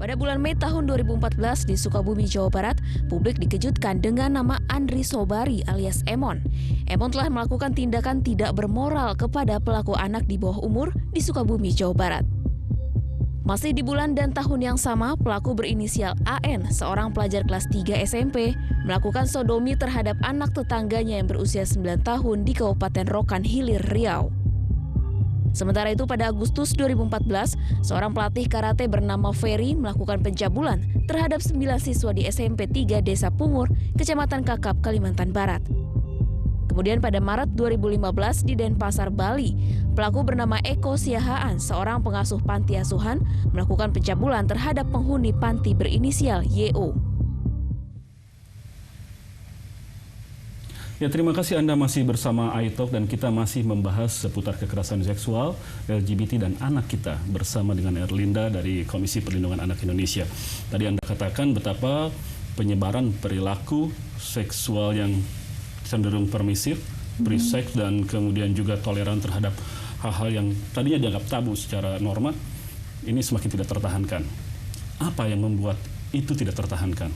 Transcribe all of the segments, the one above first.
Pada bulan Mei tahun 2014 di Sukabumi, Jawa Barat, publik dikejutkan dengan nama Andri Sobari alias Emon. Emon telah melakukan tindakan tidak bermoral kepada pelaku anak di bawah umur di Sukabumi, Jawa Barat. Masih di bulan dan tahun yang sama, pelaku berinisial AN, seorang pelajar kelas 3 SMP, melakukan sodomi terhadap anak tetangganya yang berusia 9 tahun di Kabupaten Rokan Hilir, Riau. Sementara itu pada Agustus 2014, seorang pelatih karate bernama Ferry melakukan pencabulan terhadap 9 siswa di SMP 3 Desa Pungur, Kecamatan Kakap, Kalimantan Barat. Kemudian pada Maret 2015 di Denpasar, Bali, pelaku bernama Eko Siahaan, seorang pengasuh panti asuhan, melakukan pencabulan terhadap penghuni panti berinisial YO. Ya, terima kasih Anda masih bersama iTalk dan kita masih membahas seputar kekerasan seksual, LGBT dan anak kita bersama dengan Erlinda dari Komisi Perlindungan Anak Indonesia. Tadi Anda katakan betapa penyebaran perilaku seksual yang cenderung permisif, free-sex dan kemudian juga toleran terhadap hal-hal yang tadinya dianggap tabu secara norma, ini semakin tidak tertahankan. Apa yang membuat itu tidak tertahankan?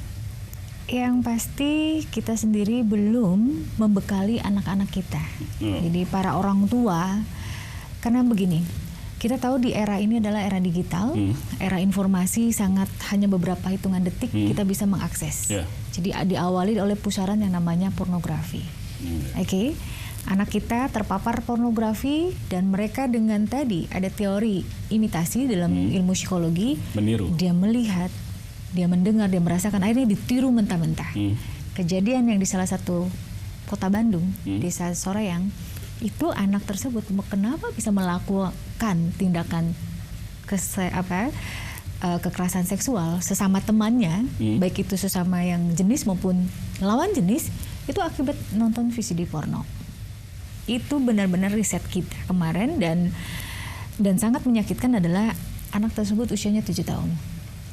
Yang pasti kita sendiri belum membekali anak-anak kita. Jadi para orang tua, karena begini, kita tahu di era ini adalah era digital, era informasi sangat hanya beberapa hitungan detik kita bisa mengakses. Jadi diawali oleh pusaran yang namanya pornografi. Oke. Anak kita terpapar pornografi dan mereka dengan tadi ada teori imitasi dalam ilmu psikologi. Meniru. Dia melihat, dia mendengar, dia merasakan, akhirnya ditiru mentah-mentah. Kejadian yang di salah satu kota Bandung, Desa Soreang, itu anak tersebut kenapa bisa melakukan tindakan kekerasan seksual sesama temannya, baik itu sesama yang jenis maupun lawan jenis, itu akibat nonton VCD porno. Itu benar-benar riset kita kemarin dan sangat menyakitkan adalah anak tersebut usianya 7 tahun.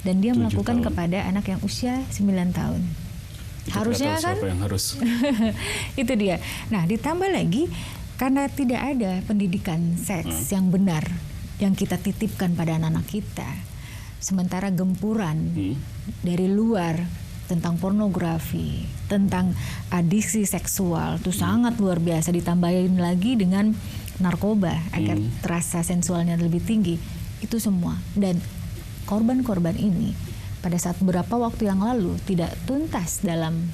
Dan dia melakukan kepada anak yang usia 9 tahun. Itu harusnya kan siapa yang harus. itu dia. Nah, ditambah lagi karena tidak ada pendidikan seks yang benar yang kita titipkan pada anak-anak kita. Sementara gempuran dari luar tentang pornografi, tentang adiksi seksual itu sangat luar biasa, ditambahin lagi dengan narkoba agar terasa sensualnya lebih tinggi. Itu semua. Dan korban-korban ini pada saat beberapa waktu yang lalu tidak tuntas dalam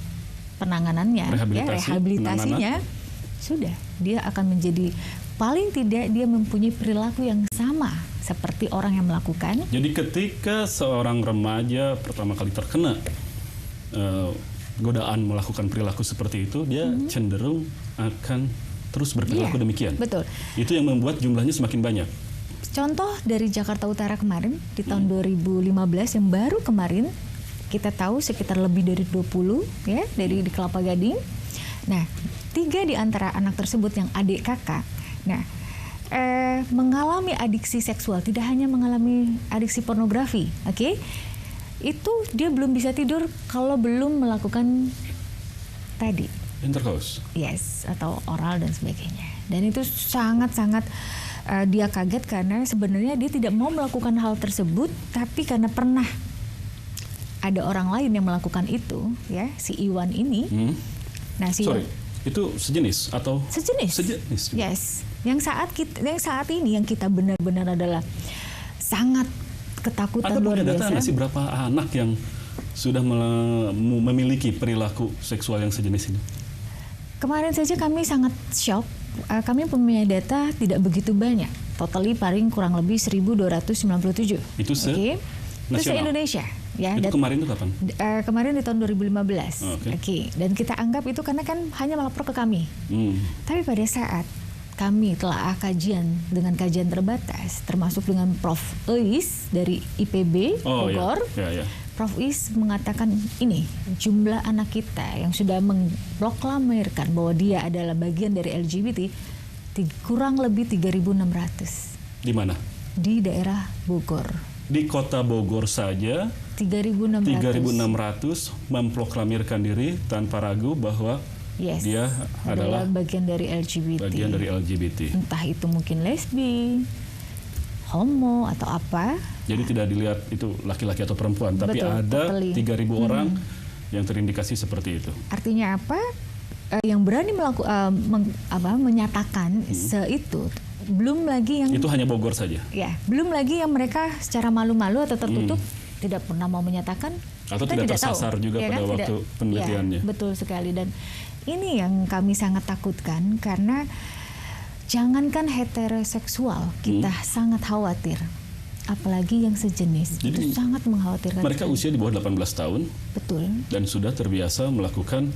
penanganannya, rehabilitasinya, sudah dia akan menjadi paling tidak dia mempunyai perilaku yang sama seperti orang yang melakukan. Jadi ketika seorang remaja pertama kali terkena godaan melakukan perilaku seperti itu, dia cenderung akan terus berperilaku demikian. Betul. Itu yang membuat jumlahnya semakin banyak. Contoh dari Jakarta Utara kemarin di tahun 2015 yang baru kemarin kita tahu sekitar lebih dari 20 ya dari di Kelapa Gading. Nah, 3 di antara anak tersebut yang adik kakak. Nah, mengalami adiksi seksual, tidak hanya mengalami adiksi pornografi, oke? Itu dia belum bisa tidur kalau belum melakukan tadi intercourse. Yes, atau oral dan sebagainya. Dan itu sangat-sangat dia kaget karena sebenarnya dia tidak mau melakukan hal tersebut, tapi karena pernah ada orang lain yang melakukan itu, ya, si Iwan ini. Nah, itu sejenis atau? Sejenis. Yes. Yang saat ini yang kita benar-benar adalah sangat ketakutan luar biasa. Ada data nggak sih berapa anak yang sudah memiliki perilaku seksual yang sejenis ini? Kemarin saja kami sangat shock. Kami punya data tidak begitu banyak. Totally paling kurang lebih 1.297. Itu nasional? Itu se-Indonesia. Ya, itu kemarin itu kapan? Kemarin di tahun 2015. Oke. Dan kita anggap itu karena kan hanya melapor ke kami. Tapi pada saat kami telah kajian dengan kajian terbatas, termasuk dengan Prof. Eis dari IPB Bogor. Prof. Is mengatakan ini jumlah anak kita yang sudah memproklamirkan bahwa dia adalah bagian dari LGBT kurang lebih 3.600. Di mana? Di daerah Bogor. Di kota Bogor saja 3.600 memproklamirkan diri tanpa ragu bahwa dia adalah bagian dari LGBT. Bagian dari LGBT. Entah itu mungkin lesbi, homo atau apa. Jadi tidak dilihat itu laki-laki atau perempuan, tapi Betul, ada totally. 3.000 orang yang terindikasi seperti itu. Artinya apa? Yang berani menyatakan itu, belum lagi yang Itu hanya Bogor saja. ya, belum lagi yang mereka secara malu-malu atau tertutup tidak pernah mau menyatakan Atau kita tidak tersasar tahu. juga Ya pada kan? waktu penelitiannya. Ya, betul sekali, dan ini yang kami sangat takutkan karena jangankan heteroseksual, kita sangat khawatir. Apalagi yang sejenis, Jadi, itu sangat mengkhawatirkan. Mereka usia di bawah 18 tahun Betul. dan sudah terbiasa melakukan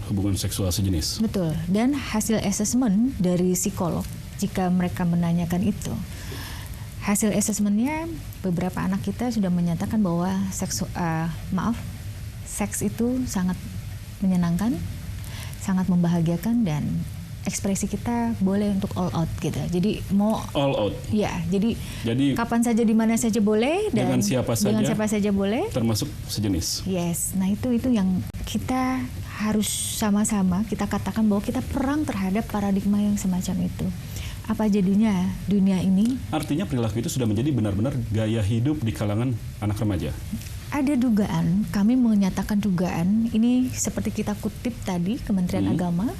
hubungan seksual sejenis. Betul, dan hasil asesmen dari psikolog jika mereka menanyakan itu, hasil asesmennya beberapa anak kita sudah menyatakan bahwa seks itu sangat menyenangkan, sangat membahagiakan, dan ekspresi kita boleh untuk all out gitu. Jadi mau All out. ya, jadi kapan saja di mana saja boleh dan dengan siapa saja boleh. Termasuk sejenis. Yes, nah itu yang kita harus sama-sama kita katakan bahwa kita perang terhadap paradigma yang semacam itu. Apa jadinya dunia ini? Artinya perilaku itu sudah menjadi benar-benar gaya hidup di kalangan anak remaja. Ada dugaan, kami menyatakan dugaan, ini seperti kita kutip tadi Kementerian Agama,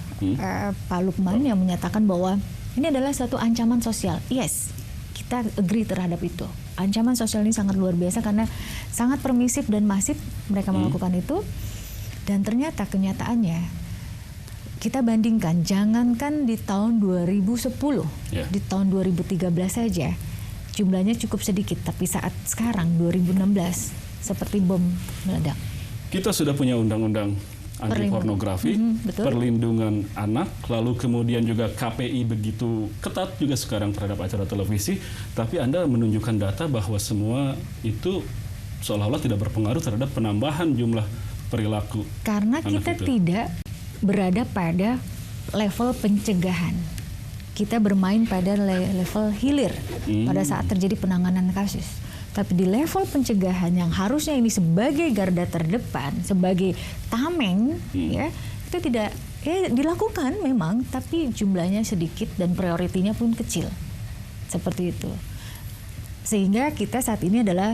Pak Lukman yang menyatakan bahwa ini adalah suatu ancaman sosial. Yes, kita agree terhadap itu. Ancaman sosial ini sangat luar biasa karena sangat permisif dan masif mereka melakukan itu. Dan ternyata kenyataannya, kita bandingkan, jangankan di tahun 2010, di tahun 2013 saja, jumlahnya cukup sedikit. Tapi saat sekarang, 2016, seperti bom meledak. Kita sudah punya undang-undang anti pornografi, perlindungan anak, lalu kemudian juga KPI begitu ketat juga sekarang terhadap acara televisi, tapi Anda menunjukkan data bahwa semua itu seolah-olah tidak berpengaruh terhadap penambahan jumlah perilaku. Karena kita tidak berada pada level pencegahan. Kita bermain pada level hilir pada saat terjadi penanganan kasus. Tapi di level pencegahan yang harusnya ini sebagai garda terdepan, sebagai tameng, ya itu tidak dilakukan memang, tapi jumlahnya sedikit dan prioritinya pun kecil, seperti itu. Sehingga kita saat ini adalah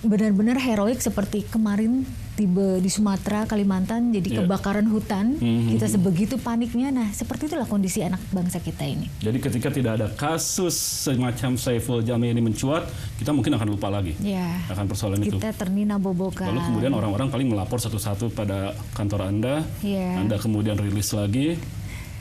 benar-benar heroik seperti kemarin tiba di Sumatera, Kalimantan, jadi kebakaran hutan, kita sebegitu paniknya. Nah, seperti itulah kondisi anak bangsa kita ini. Jadi ketika tidak ada kasus semacam Saiful Jamil ini mencuat, kita mungkin akan lupa lagi akan persoalan itu. Kita ternina-bobokan. Lalu kemudian orang-orang paling melapor satu-satu pada kantor Anda, Anda kemudian rilis lagi,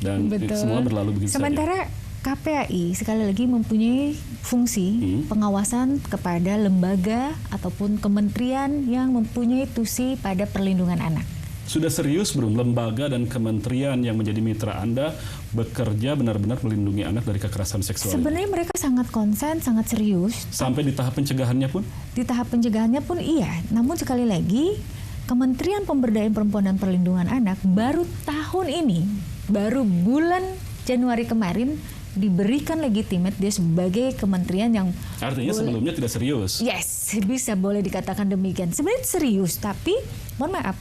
dan semua berlalu begitu Sementara saja. KPAI sekali lagi mempunyai fungsi pengawasan kepada lembaga ataupun kementerian yang mempunyai tusi pada perlindungan anak. Sudah serius belum lembaga dan kementerian yang menjadi mitra Anda bekerja benar-benar melindungi anak dari kekerasan seksual? Sebenarnya mereka sangat konsen, sangat serius. Sampai di tahap pencegahannya pun? Di tahap pencegahannya pun iya. Namun sekali lagi, Kementerian Pemberdayaan Perempuan dan Perlindungan Anak baru tahun ini, baru bulan Januari kemarin, diberikan legitimate dia sebagai kementerian yang artinya sebelumnya tidak serius. Yes, bisa boleh dikatakan demikian. Sebenarnya serius, tapi mohon maaf,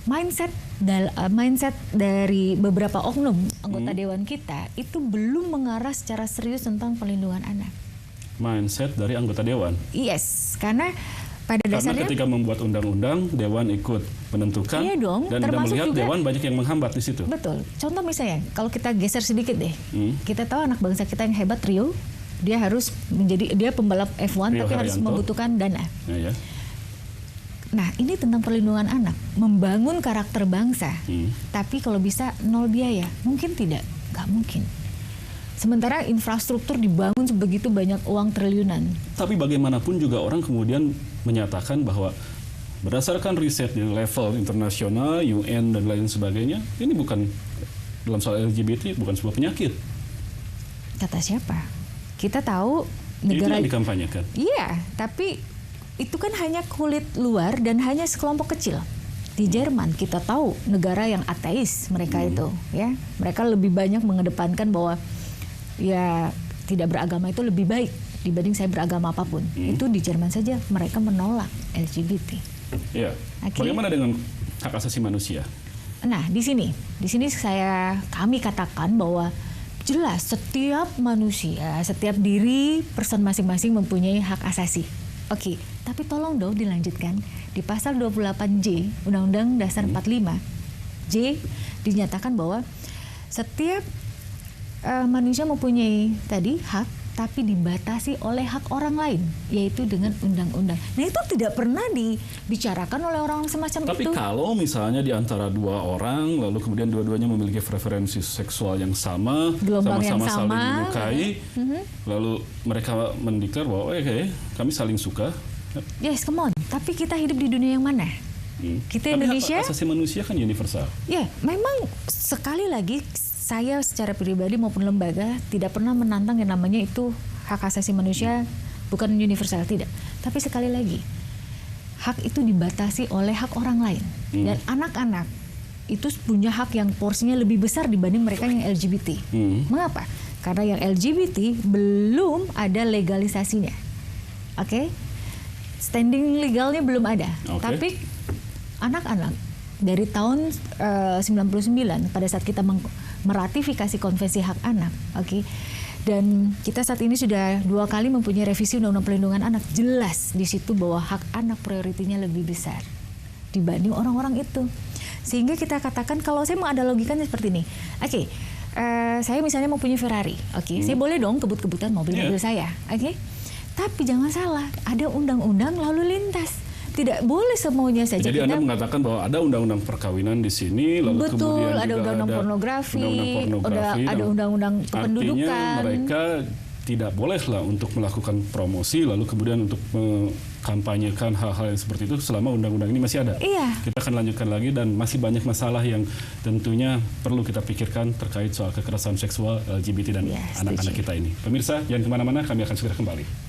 mindset dari beberapa oknum anggota dewan kita itu belum mengarah secara serius tentang perlindungan anak. Mindset dari anggota dewan. Yes, karena pada dasarnya ketika membuat undang-undang, dewan ikut menentukan, iya dong, dan Anda melihat juga, dewan banyak yang menghambat di situ. Betul. Contoh misalnya, kalau kita geser sedikit deh, kita tahu anak bangsa kita yang hebat, Rio, dia pembalap F1 Rio tapi harus membutuhkan dana. Ya. Nah, ini tentang perlindungan anak, membangun karakter bangsa. Tapi kalau bisa nol biaya, mungkin tidak, nggak mungkin. Sementara infrastruktur dibangun sebegitu banyak uang triliunan. Tapi bagaimanapun juga orang kemudian menyatakan bahwa berdasarkan riset di level internasional, UN dan lain sebagainya, ini bukan dalam soal LGBT bukan sebuah penyakit. Kata siapa? Kita tahu negara itu yang dikampanyekan. Iya, tapi itu kan hanya kulit luar dan hanya sekelompok kecil. Di Jerman kita tahu negara yang ateis mereka itu, ya. Mereka lebih banyak mengedepankan bahwa ya tidak beragama itu lebih baik dibanding saya beragama apapun. Itu di Jerman saja mereka menolak LGBT. Iya. Okay. Bagaimana dengan hak asasi manusia? Nah, di sini kami katakan bahwa jelas setiap manusia, setiap diri person masing-masing mempunyai hak asasi. Oke, tapi tolong dong dilanjutkan di pasal 28J Undang-Undang Dasar 45 J dinyatakan bahwa setiap manusia mempunyai tadi hak, tapi dibatasi oleh hak orang lain, yaitu dengan undang-undang. Nah itu tidak pernah dibicarakan oleh orang semacam Tapi itu. kalau misalnya di antara dua orang, lalu kemudian dua-duanya memiliki preferensi seksual yang sama, Gelombang yang sama-sama saling sama, menyukai, lalu mereka mendeklar bahwa oke, kami saling suka. Yes, come on. Tapi kita hidup di dunia yang mana? Kita Tapi Indonesia. hak asasi manusia kan universal. Ya, memang sekali lagi saya secara pribadi maupun lembaga tidak pernah menantang yang namanya itu hak asasi manusia bukan universal, tidak. Tapi sekali lagi, hak itu dibatasi oleh hak orang lain. Dan anak-anak itu punya hak yang porsinya lebih besar dibanding mereka yang LGBT. Mengapa? Karena yang LGBT belum ada legalisasinya. Oke? Standing legalnya belum ada. Tapi anak-anak dari tahun 99 pada saat kita meratifikasi Konvensi Hak Anak, dan kita saat ini sudah 2 kali mempunyai revisi Undang-Undang Perlindungan Anak, jelas di situ bahwa hak anak prioritinya lebih besar dibanding orang-orang itu. Sehingga kita katakan kalau saya mau ada logikanya seperti ini, saya misalnya mau punya Ferrari, saya boleh dong kebut-kebutan mobil-mobil saya, tapi jangan salah, ada undang-undang lalu lintas. Tidak boleh semaunya saja. Jadi Anda mengatakan bahwa ada undang-undang perkawinan di sini, lalu betul, kemudian ada juga undang-undang pornografi, ada undang-undang kependudukan. Artinya mereka tidak bolehlah untuk melakukan promosi, lalu kemudian untuk mengkampanyekan hal-hal yang seperti itu selama undang-undang ini masih ada. Iya. Kita akan lanjutkan lagi dan masih banyak masalah yang tentunya perlu kita pikirkan terkait soal kekerasan seksual LGBT dan anak-anak kita ini. Pemirsa, jangan kemana-mana, kami akan segera kembali.